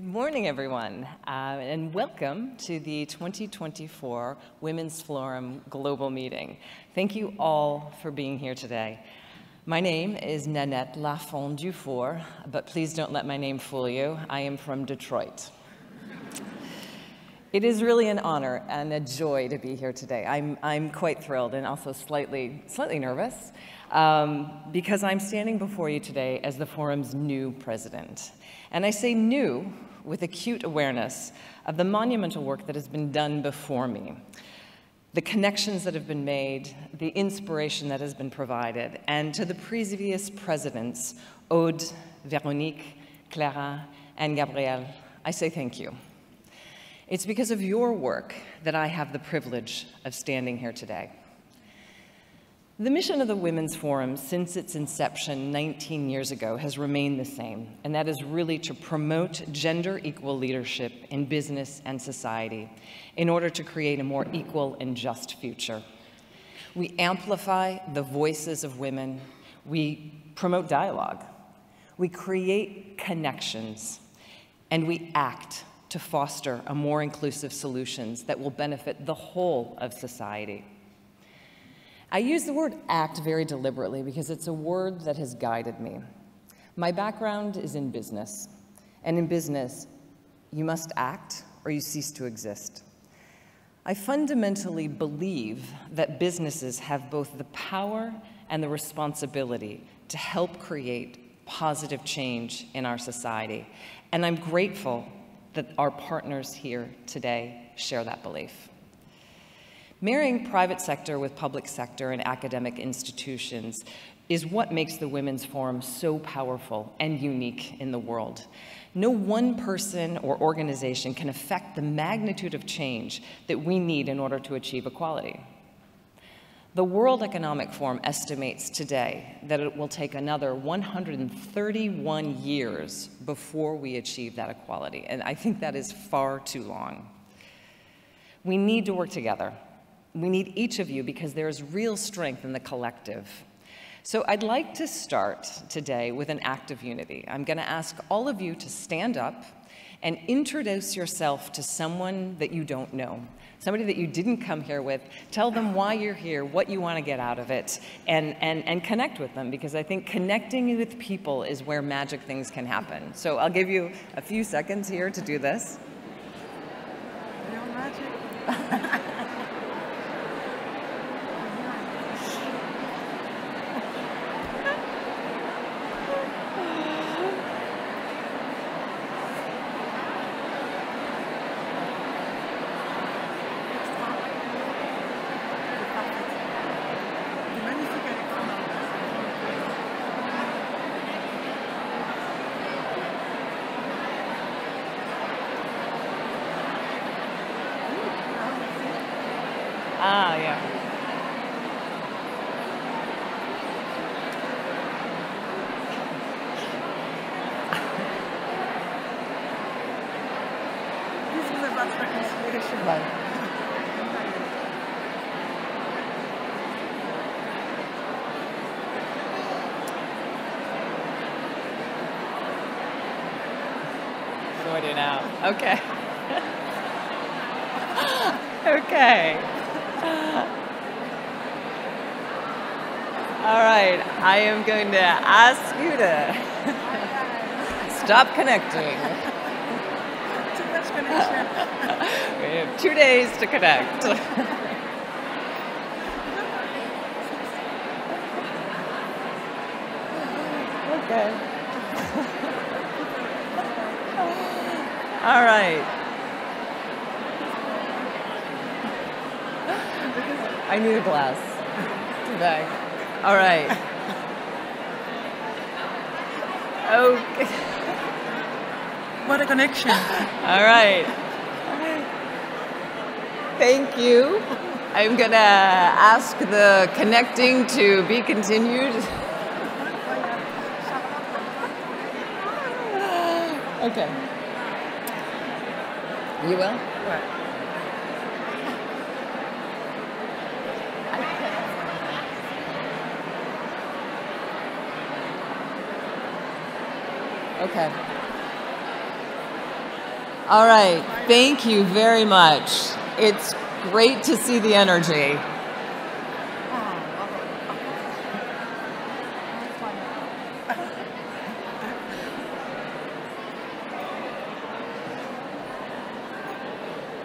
Good morning, everyone, and welcome to the 2024 Women's Forum Global Meeting. Thank you all for being here today. My name is Nannette Dufour, but please don't let my name fool you. I am from Detroit. It is really an honor and a joy to be here today. I'm quite thrilled and also slightly nervous because I'm standing before you today as the forum's new president. And I say new with acute awareness of the monumental work that has been done before me, the connections that have been made, the inspiration that has been provided, and to the previous presidents, Aude, Véronique, Clara, and Gabrielle, I say thank you. It's because of your work that I have the privilege of standing here today. The mission of the Women's Forum since its inception 19 years ago has remained the same, and that is really to promote gender-equal leadership in business and society in order to create a more equal and just future. We amplify the voices of women, we promote dialogue, we create connections, and we act to foster a more inclusive solutions that will benefit the whole of society. I use the word act very deliberately because it's a word that has guided me. My background is in business, and in business, you must act or you cease to exist. I fundamentally believe that businesses have both the power and the responsibility to help create positive change in our society, and I'm grateful that our partners here today share that belief. Marrying private sector with public sector and academic institutions is what makes the Women's Forum so powerful and unique in the world. No one person or organization can affect the magnitude of change that we need in order to achieve equality. The World Economic Forum estimates today that it will take another 131 years before we achieve that equality, and I think that is far too long. We need to work together. We need each of you because there is real strength in the collective. So I'd like to start today with an act of unity. I'm going to ask all of you to stand up and introduce yourself to someone that you don't know, somebody that you didn't come here with. Tell them why you're here, what you want to get out of it, and connect with them, because I think connecting with people is where magic things can happen. So I'll give you a few seconds here to do this. Real magic. Ah, yeah. This is about reconciliation. Right. Sorted out. Okay. Okay. All right, I am going to ask you to stop connecting. Too much connection. We have 2 days to connect. Okay. All right. I need a glass today. All right. Okay. What a connection. All right. Thank you. I'm going to ask the connecting to be continued. Okay. You will? Right. Okay. All right, thank you very much. It's great to see the energy.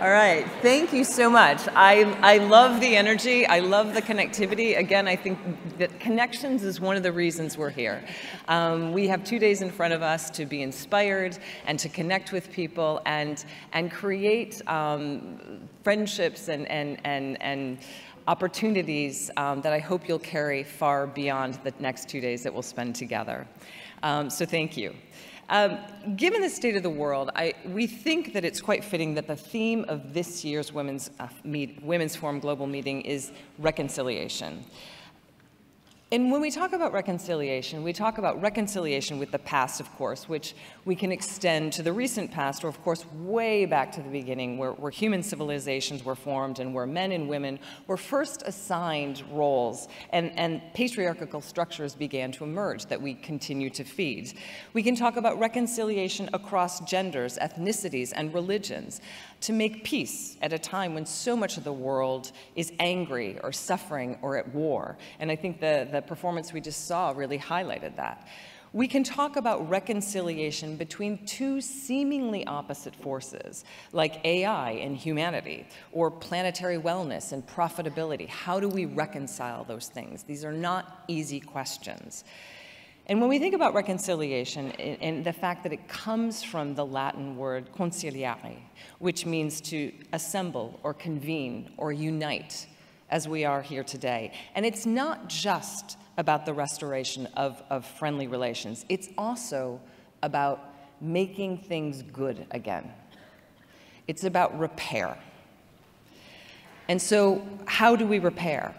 All right, thank you so much. I love the energy, I love the connectivity. Again, I think that connections is one of the reasons we're here. We have 2 days in front of us to be inspired and to connect with people and create friendships and opportunities that I hope you'll carry far beyond the next 2 days that we'll spend together. So thank you. Given the state of the world, we think that it's quite fitting that the theme of this year's Women's Forum Global Meeting is reconciliation. And when we talk about reconciliation, we talk about reconciliation with the past, of course, which we can extend to the recent past, or of course, way back to the beginning, where human civilizations were formed and where men and women were first assigned roles and patriarchal structures began to emerge that we continue to feed. We can talk about reconciliation across genders, ethnicities, and religions to make peace at a time when so much of the world is angry or suffering or at war. And I think the performance we just saw really highlighted that. We can talk about reconciliation between two seemingly opposite forces, like AI and humanity, or planetary wellness and profitability. How do we reconcile those things? These are not easy questions. And when we think about reconciliation and the fact that it comes from the Latin word conciliare, which means to assemble or convene or unite, as we are here today. And it's not just about the restoration of friendly relations. It's also about making things good again. It's about repair. And so how do we repair?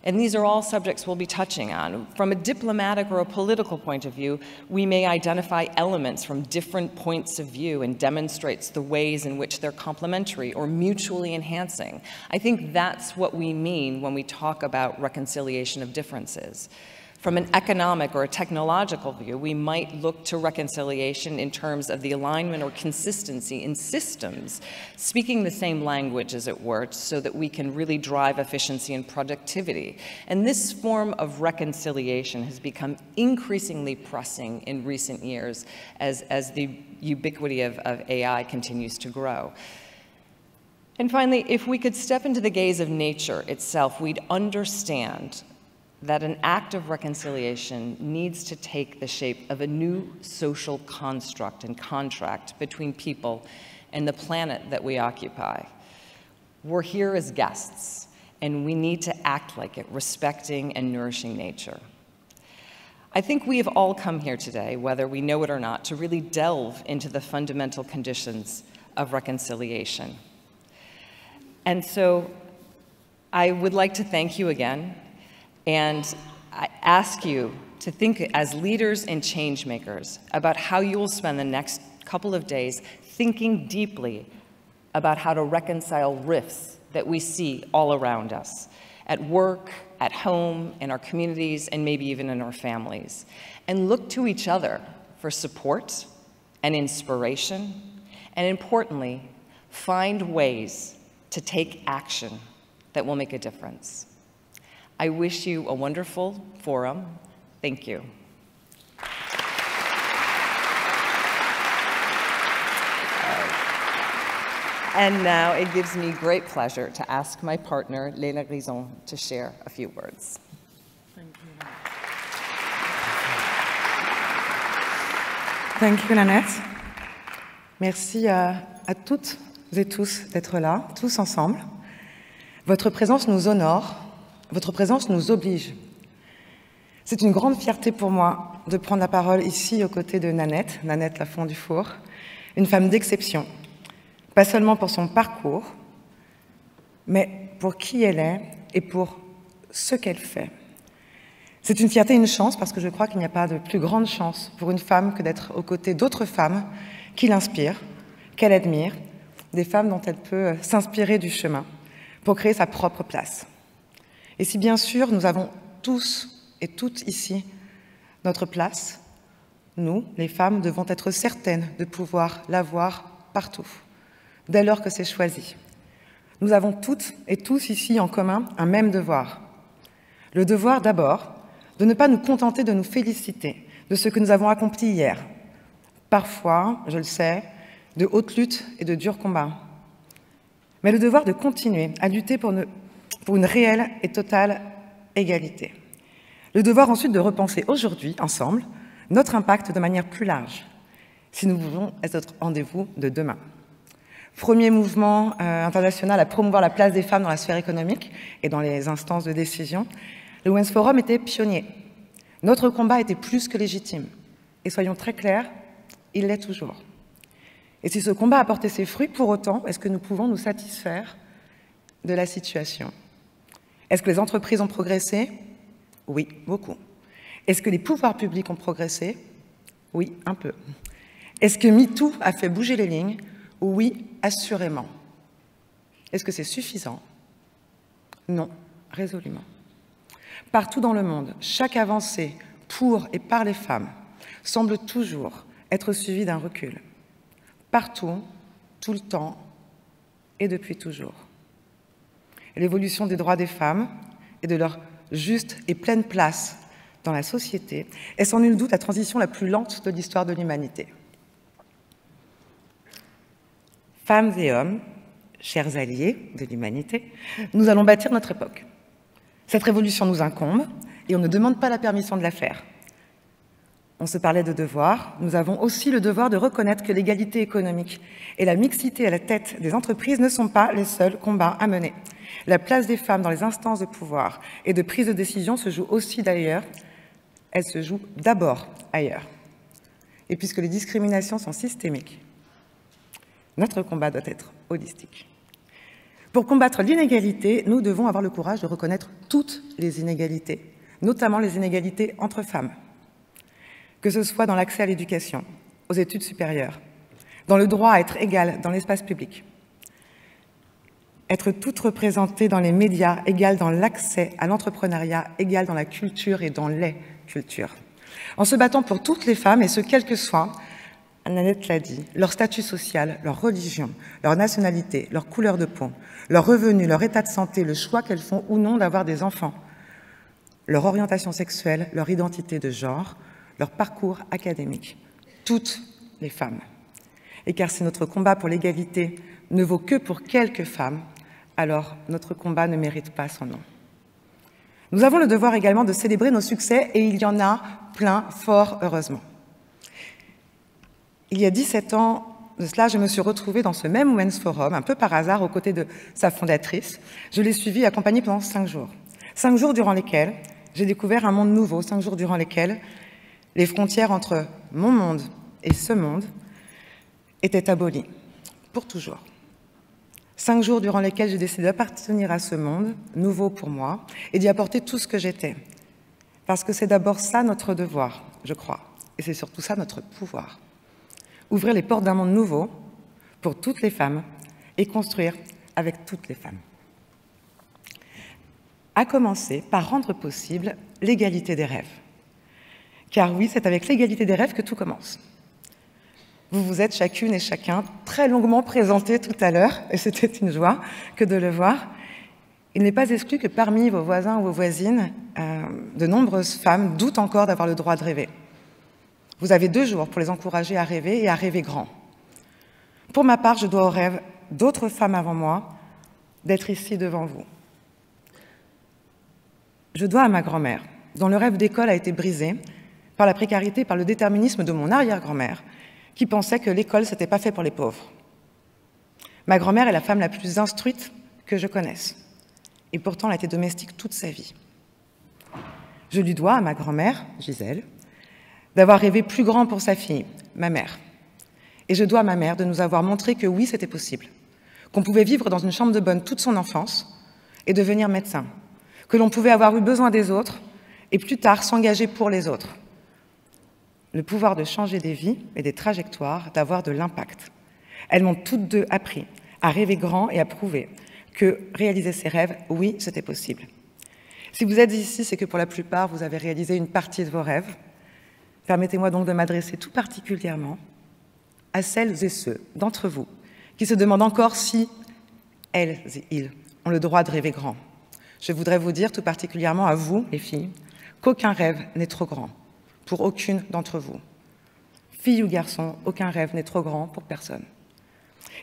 And these are all subjects we'll be touching on. From a diplomatic or a political point of view, we may identify elements from different points of view and demonstrates the ways in which they're complementary or mutually enhancing. I think that's what we mean when we talk about reconciliation of differences. From an economic or a technological view, we might look to reconciliation in terms of the alignment or consistency in systems, speaking the same language, as it were, so that we can really drive efficiency and productivity. And this form of reconciliation has become increasingly pressing in recent years as the ubiquity of AI continues to grow. And finally, if we could step into the gaze of nature itself, we'd understand that an act of reconciliation needs to take the shape of a new social construct and contract between people and the planet that we occupy. We're here as guests, and we need to act like it, respecting and nourishing nature. I think we have all come here today, whether we know it or not, to really delve into the fundamental conditions of reconciliation. And so I would like to thank you again. And I ask you to think as leaders and change makers about how you will spend the next couple of days thinking deeply about how to reconcile rifts that we see all around us, at work, at home, in our communities, and maybe even in our families. And look to each other for support and inspiration, and importantly, find ways to take action that will make a difference. I wish you a wonderful forum. Thank you. And now it gives me great pleasure to ask my partner, Leïla Grison, to share a few words. Thank you, Nannette. Merci à toutes et tous d'être là, tous ensemble. Votre présence nous honore. Votre présence nous oblige. C'est une grande fierté pour moi de prendre la parole ici aux côtés de Nannette Dufour, une femme d'exception, pas seulement pour son parcours, mais pour qui elle est et pour ce qu'elle fait. C'est une fierté et une chance parce que je crois qu'il n'y a pas de plus grande chance pour une femme que d'être aux côtés d'autres femmes qui l'inspirent, qu'elle admire, des femmes dont elle peut s'inspirer du chemin pour créer sa propre place. Et si bien sûr nous avons tous et toutes ici notre place, nous, les femmes, devons être certaines de pouvoir l'avoir partout, dès lors que c'est choisi. Nous avons toutes et tous ici en commun un même devoir. Le devoir d'abord de ne pas nous contenter de nous féliciter de ce que nous avons accompli hier. Parfois, je le sais, de hautes luttes et de durs combats. Mais le devoir de continuer à lutter pour une réelle et totale égalité. Le devoir ensuite de repenser aujourd'hui, ensemble, notre impact de manière plus large, si nous voulons être au rendez-vous de demain. Premier mouvement international à promouvoir la place des femmes dans la sphère économique et dans les instances de décision, le Women's Forum était pionnier. Notre combat était plus que légitime. Et soyons très clairs, il l'est toujours. Et si ce combat a porté ses fruits, pour autant, est-ce que nous pouvons nous satisfaire de la situation? Est-ce que les entreprises ont progressé? Oui, beaucoup. Est-ce que les pouvoirs publics ont progressé? Oui, un peu. Est-ce que MeToo a fait bouger les lignes? Oui, assurément. Est-ce que c'est suffisant? Non, résolument. Partout dans le monde, chaque avancée pour et par les femmes semble toujours être suivie d'un recul. Partout, tout le temps et depuis toujours. L'évolution des droits des femmes et de leur juste et pleine place dans la société est sans nul doute la transition la plus lente de l'histoire de l'humanité. Femmes et hommes, chers alliés de l'humanité, nous allons bâtir notre époque. Cette révolution nous incombe et on ne demande pas la permission de la faire. On se parlait de devoir, nous avons aussi le devoir de reconnaître que l'égalité économique et la mixité à la tête des entreprises ne sont pas les seuls combats à mener. La place des femmes dans les instances de pouvoir et de prise de décision se joue aussi d'ailleurs, elle se joue d'abord ailleurs. Et puisque les discriminations sont systémiques, notre combat doit être holistique. Pour combattre l'inégalité, nous devons avoir le courage de reconnaître toutes les inégalités, notamment les inégalités entre femmes. Que ce soit dans l'accès à l'éducation, aux études supérieures, dans le droit à être égale dans l'espace public, être toutes représentées dans les médias, égales dans l'accès à l'entrepreneuriat, égales dans la culture et dans les cultures. En se battant pour toutes les femmes, et ce quel que soit, Nannette l'a dit, leur statut social, leur religion, leur nationalité, leur couleur de peau, leur revenu, leur état de santé, le choix qu'elles font ou non d'avoir des enfants, leur orientation sexuelle, leur identité de genre, leur parcours académique. Toutes les femmes. Et car si notre combat pour l'égalité ne vaut que pour quelques femmes, alors notre combat ne mérite pas son nom. Nous avons le devoir également de célébrer nos succès, et il y en a plein, fort heureusement. Il y a 17 ans de cela, je me suis retrouvée dans ce même Women's Forum, un peu par hasard, aux côtés de sa fondatrice. Je l'ai suivie et accompagnée pendant 5 jours. 5 jours durant lesquels j'ai découvert un monde nouveau, 5 jours durant lesquels les frontières entre mon monde et ce monde étaient abolies, pour toujours. 5 jours durant lesquels j'ai décidé d'appartenir à ce monde, nouveau pour moi, et d'y apporter tout ce que j'étais. Parce que c'est d'abord ça notre devoir, je crois, et c'est surtout ça notre pouvoir. Ouvrir les portes d'un monde nouveau pour toutes les femmes et construire avec toutes les femmes. À commencer par rendre possible l'égalité des rêves. Car oui, c'est avec l'égalité des rêves que tout commence. Vous vous êtes chacune et chacun très longuement présentés tout à l'heure, et c'était une joie que de le voir. Il n'est pas exclu que parmi vos voisins ou vos voisines, de nombreuses femmes doutent encore d'avoir le droit de rêver. Vous avez 2 jours pour les encourager à rêver et à rêver grand. Pour ma part, je dois au rêve d'autres femmes avant moi d'être ici devant vous. Je dois à ma grand-mère, dont le rêve d'école a été brisé par la précarité, par le déterminisme de mon arrière-grand-mère, qui pensait que l'école, c'était pas fait pour les pauvres. Ma grand-mère est la femme la plus instruite que je connaisse, et pourtant elle a été domestique toute sa vie. Je lui dois à ma grand-mère, Gisèle, d'avoir rêvé plus grand pour sa fille, ma mère. Et je dois à ma mère de nous avoir montré que oui, c'était possible, qu'on pouvait vivre dans une chambre de bonne toute son enfance et devenir médecin, que l'on pouvait avoir eu besoin des autres et plus tard s'engager pour les autres. Le pouvoir de changer des vies et des trajectoires, d'avoir de l'impact. Elles m'ont toutes deux appris à rêver grand et à prouver que réaliser ses rêves, oui, c'était possible. Si vous êtes ici, c'est que pour la plupart, vous avez réalisé une partie de vos rêves. Permettez-moi donc de m'adresser tout particulièrement à celles et ceux d'entre vous qui se demandent encore si elles et ils ont le droit de rêver grand. Je voudrais vous dire, tout particulièrement à vous, les filles, qu'aucun rêve n'est trop grand pour aucune d'entre vous. Filles ou garçons, aucun rêve n'est trop grand pour personne.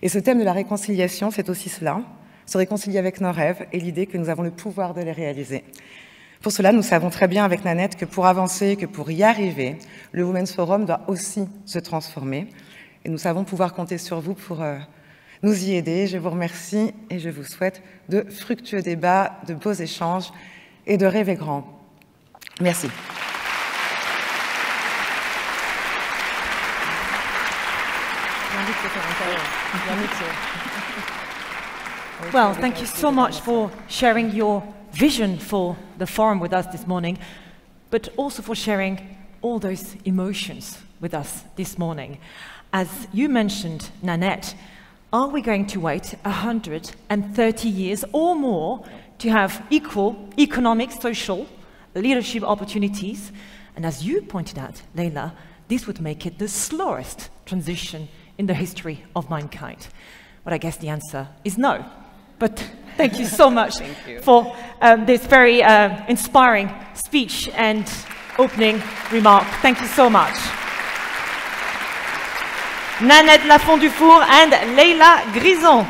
Et ce thème de la réconciliation, c'est aussi cela, se réconcilier avec nos rêves et l'idée que nous avons le pouvoir de les réaliser. Pour cela, nous savons très bien avec Nannette que pour avancer, que pour y arriver, le Women's Forum doit aussi se transformer. Et nous savons pouvoir compter sur vous pour nous y aider. Je vous remercie et je vous souhaite de fructueux débats, de beaux échanges et de rêver grand. Merci. Well, thank you so much for sharing your vision for the forum with us this morning, but also for sharing all those emotions with us this morning. As you mentioned, Nannette, are we going to wait 130 years or more to have equal economic, social, leadership opportunities? And as you pointed out, Leïla, this would make it the slowest transition in the history of mankind. But I guess the answer is no. But thank you so much for this very inspiring speech and opening remark. Thank you so much. Nannette Dufour and Leïla Grison.